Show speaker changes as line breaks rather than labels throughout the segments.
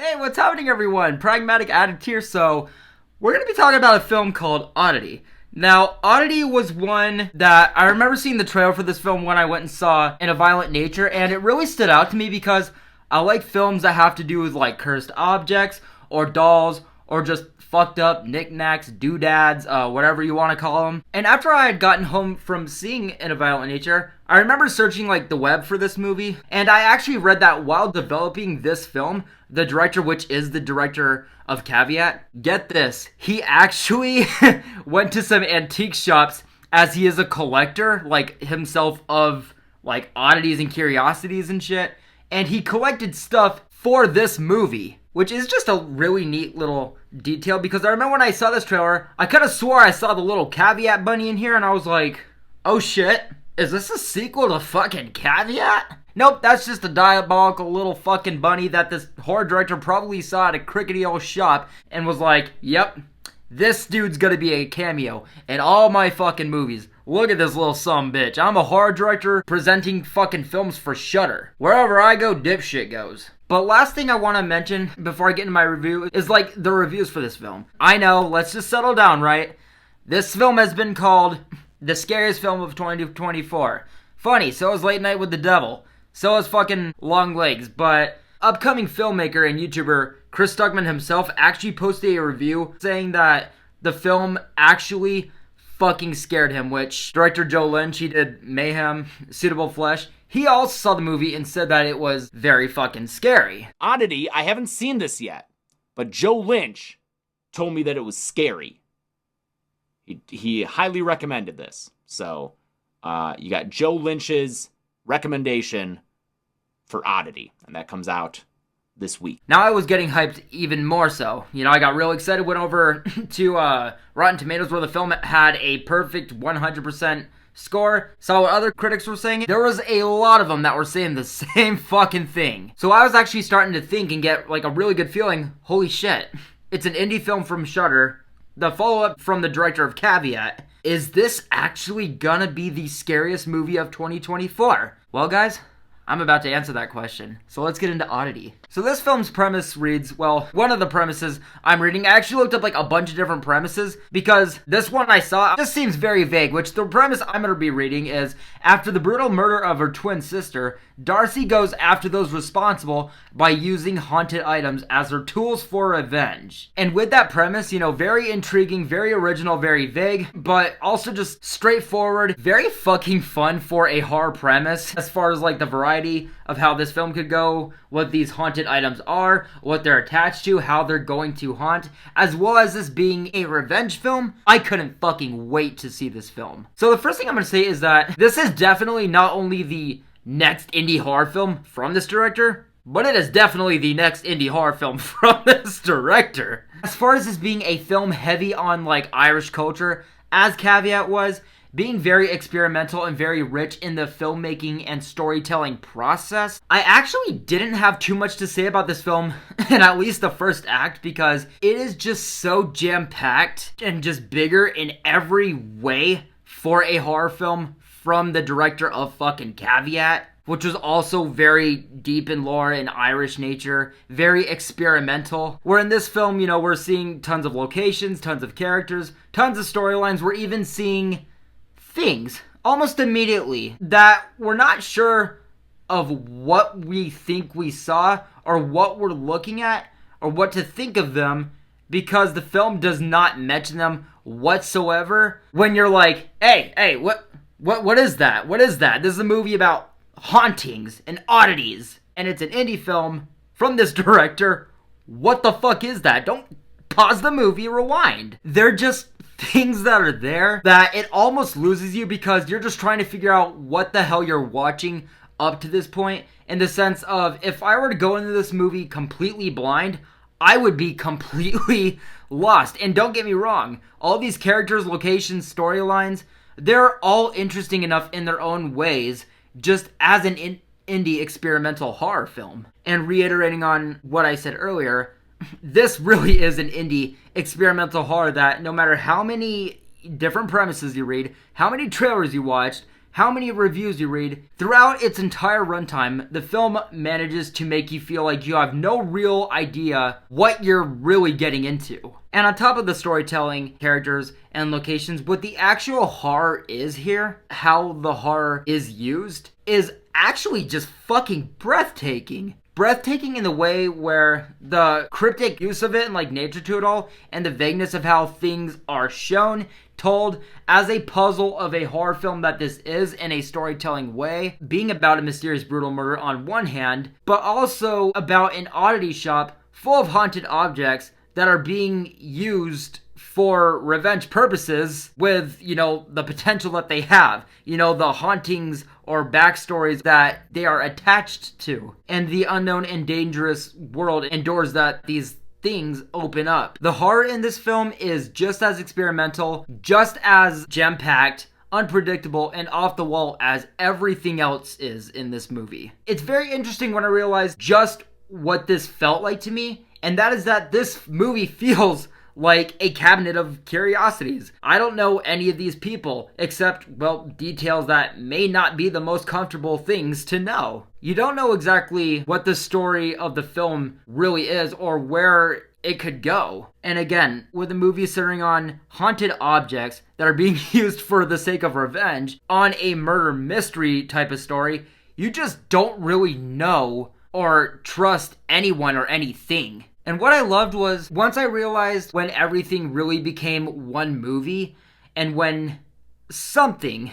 Hey, what's happening, everyone? Pragmatic Addict here. So, we're going to be talking about a film called Oddity. Now, Oddity was one that I remember seeing the trailer for this film when I went and saw In a Violent Nature, and it really stood out to me because I like films that have to do with like cursed objects or dolls or just fucked up knickknacks, doodads, whatever you want to call them. And after I had gotten home from seeing In a Violent Nature, I remember searching like the web for this movie, and I actually read that while developing this film, the director, which is the director of Caveat, get this, he actually went to some antique shops as he is a collector, like himself, of like oddities and curiosities and shit, and he collected stuff for this movie, which is just a really neat little detail, because I remember when I saw this trailer, I kind of swore I saw the little Caveat bunny in here, and I was like, oh shit, is this a sequel to fucking Caveat? Nope, that's just a diabolical little fucking bunny that this horror director probably saw at a crickety old shop and was like, yep, this dude's gonna be a cameo in all my fucking movies. Look at this little sumbitch. I'm a horror director presenting fucking films for Shudder. Wherever I go, dipshit goes. But last thing I want to mention before I get into my review is like the reviews for this film. I know, let's just settle down, right? This film has been called the scariest film of 2024. Funny, so is Late Night with the Devil. So is fucking Longlegs. But upcoming filmmaker and YouTuber Chris Stuckman himself actually posted a review saying that the film actually fucking scared him, which director Joe Lynch, he did Mayhem, Suitable Flesh. He also saw the movie and said that it was very fucking scary.
Oddity, I haven't seen this yet, but Joe Lynch told me that it was scary. He highly recommended this. So, you got Joe Lynch's recommendation for Oddity, and that comes out this week.
Now I was getting hyped even more so. You know, I got real excited, went over to Rotten Tomatoes where the film had a perfect 100% score, saw what other critics were saying. There was a lot of them that were saying the same fucking thing. So I was actually starting to think and get like a really good feeling, holy shit, it's an indie film from Shudder, the follow-up from the director of Caveat. Is this actually gonna be the scariest movie of 2024? Well, guys, I'm about to answer that question. So let's get into Oddity. So this film's premise reads, well, one of the premises I'm reading, I actually looked up like a bunch of different premises because this one I saw just seems very vague, which the premise I'm going to be reading is, after the brutal murder of her twin sister, Darcy goes after those responsible by using haunted items as her tools for revenge. And with that premise, you know, very intriguing, very original, very vague, but also just straightforward, very fucking fun for a horror premise as far as like the variety of how this film could go, what these haunted items are, what they're attached to, how they're going to haunt, as well as this being a revenge film. I couldn't fucking wait to see this film. So the first thing I'm going to say is that this is definitely not only the next indie horror film from this director, but it is definitely the next indie horror film from this director. As far as this being a film heavy on like Irish culture, as Caveat was, being very experimental and very rich in the filmmaking and storytelling process, I actually didn't have too much to say about this film in at least the first act, because it is just so jam-packed and just bigger in every way for a horror film from the director of fucking Caveat, which was also very deep in lore and Irish nature, very experimental. Where in this film, you know, we're seeing tons of locations, tons of characters, tons of storylines. We're even seeing things almost immediately that we're not sure of what we think we saw or what we're looking at or what to think of them, because the film does not mention them whatsoever. When you're like, hey, what is that? What is that? This is a movie about hauntings and oddities, and it's an indie film from this director. What the fuck is that? Don't pause the movie, rewind. They're just things that are there that it almost loses you, because you're just trying to figure out what the hell you're watching up to this point, in the sense of, if I were to go into this movie completely blind, I would be completely lost. And don't get me wrong, all these characters, locations, storylines, they're all interesting enough in their own ways, just as an indie experimental horror film. And reiterating on what I said earlier, this really is an indie experimental horror that no matter how many different premises you read, how many trailers you watched, how many reviews you read, throughout its entire runtime, the film manages to make you feel like you have no real idea what you're really getting into. And on top of the storytelling, characters, and locations, what the actual horror is here, how the horror is used, is actually just fucking breathtaking. Breathtaking in the way where the cryptic use of it and like nature to it all, and the vagueness of how things are shown, told as a puzzle of a horror film that this is in a storytelling way, being about a mysterious brutal murder on one hand, but also about an oddity shop full of haunted objects that are being used for revenge purposes with, the potential that they have, the hauntings or backstories that they are attached to, and the unknown and dangerous world and doors that these things open up. The horror in this film is just as experimental, just as jam-packed, unpredictable, and off the wall as everything else is in this movie. It's very interesting when I realized just what this felt like to me, and that is that this movie feels like a cabinet of curiosities. I don't know any of these people, except, details that may not be the most comfortable things to know. You don't know exactly what the story of the film really is or where it could go. And again, with the movie centering on haunted objects that are being used for the sake of revenge on a murder mystery type of story, you just don't really know or trust anyone or anything. And what I loved was, once I realized when everything really became one movie, and when something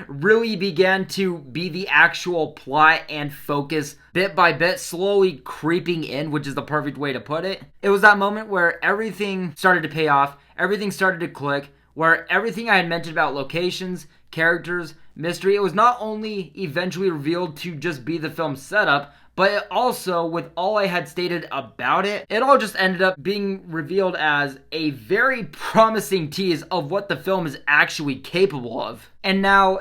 really began to be the actual plot and focus bit by bit, slowly creeping in, which is the perfect way to put it. It was that moment where everything started to pay off, everything started to click, where everything I had mentioned about locations, characters, mystery, it was not only eventually revealed to just be the film's setup, but it also, with all I had stated about it, it all just ended up being revealed as a very promising tease of what the film is actually capable of. And now,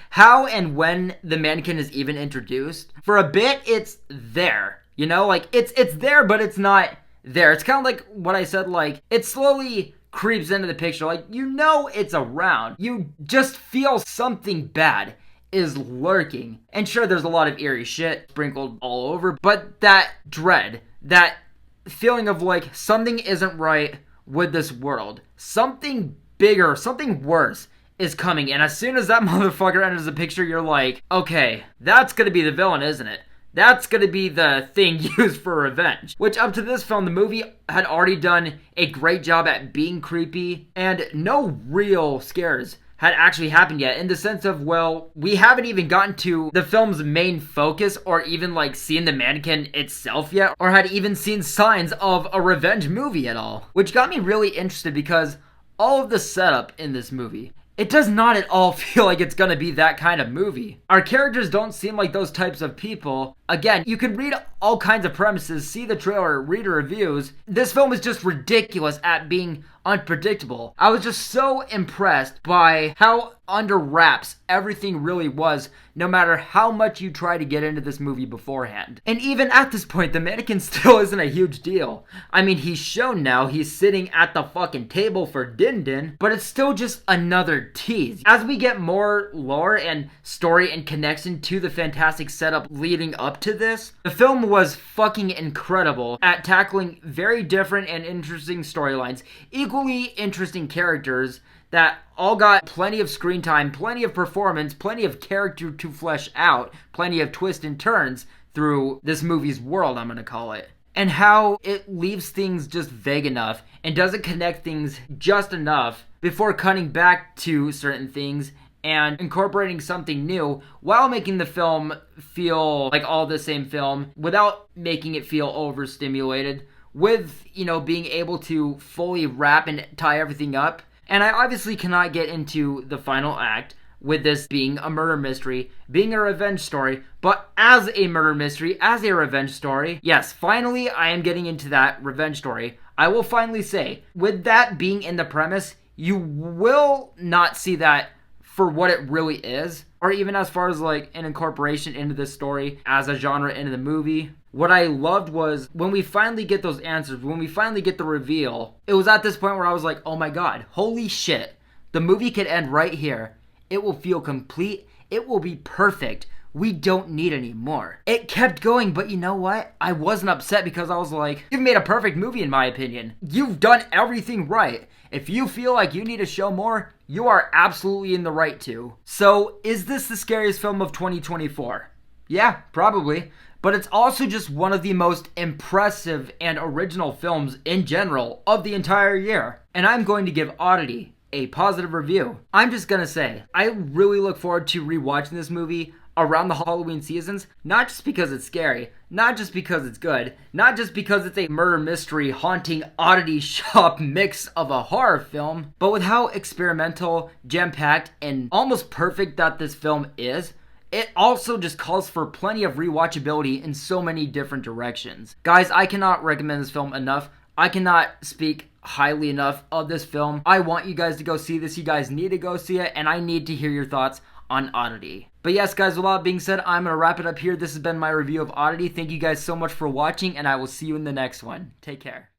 how and when the mannequin is even introduced, for a bit, it's there. It's there, but it's not there. It's kind of like what I said, it slowly creeps into the picture. It's around. You just feel something bad is lurking. And sure, there's a lot of eerie shit sprinkled all over, but that dread, that feeling of something isn't right with this world. Something bigger, something worse is coming. And as soon as that motherfucker enters the picture, you're like, okay, that's gonna be the villain, isn't it? That's gonna be the thing used for revenge. Which up to this film, the movie had already done a great job at being creepy, and no real scares had actually happened yet, in the sense of, we haven't even gotten to the film's main focus or even seen the mannequin itself yet, or had even seen signs of a revenge movie at all. Which got me really interested because all of the setup in this movie, it does not at all feel like it's gonna be that kind of movie. Our characters don't seem like those types of people. Again, you could read all kinds of premises, see the trailer, read the reviews. This film is just ridiculous at being unpredictable. I was just so impressed by how under wraps everything really was, no matter how much you try to get into this movie beforehand. And even at this point, the mannequin still isn't a huge deal. I mean, he's shown now, he's sitting at the fucking table for Din Din, but it's still just another tease. As we get more lore and story and connection to the fantastic setup leading up to this, the film was fucking incredible at tackling very different and interesting storylines, equally interesting characters that all got plenty of screen time, plenty of performance, plenty of character to flesh out, plenty of twists and turns through this movie's world, I'm gonna call it. And how it leaves things just vague enough and doesn't connect things just enough before cutting back to certain things and incorporating something new while making the film feel like all the same film without making it feel overstimulated, with, being able to fully wrap and tie everything up. And I obviously cannot get into the final act with this being a murder mystery, being a revenge story, but as a murder mystery, as a revenge story, yes, finally I am getting into that revenge story. I will finally say, with that being in the premise, you will not see that for what it really is, or even as far as an incorporation into this story as a genre into the movie. What I loved was when we finally get those answers, when we finally get the reveal, it was at this point where I was like, oh my god, holy shit, the movie could end right here. It will feel complete It will be perfect. We don't need any more. It kept going, but you know what? I wasn't upset because I was like, you've made a perfect movie in my opinion. You've done everything right. If you feel like you need to show more, you are absolutely in the right to. So, is this the scariest film of 2024? Yeah, probably. But it's also just one of the most impressive and original films in general of the entire year. And I'm going to give Oddity a positive review. I'm just gonna say, I really look forward to rewatching this movie around the Halloween seasons, not just because it's scary, not just because it's good, not just because it's a murder mystery haunting oddity shop mix of a horror film, but with how experimental, jam-packed, and almost perfect that this film is. It also just calls for plenty of rewatchability in so many different directions. Guys, I cannot recommend this film enough. I cannot speak highly enough of this film. I want you guys to go see this. You guys need to go see it, and I need to hear your thoughts on Oddity. But yes, guys, with all that being said, I'm going to wrap it up here. This has been my review of Oddity. Thank you guys so much for watching, and I will see you in the next one. Take care.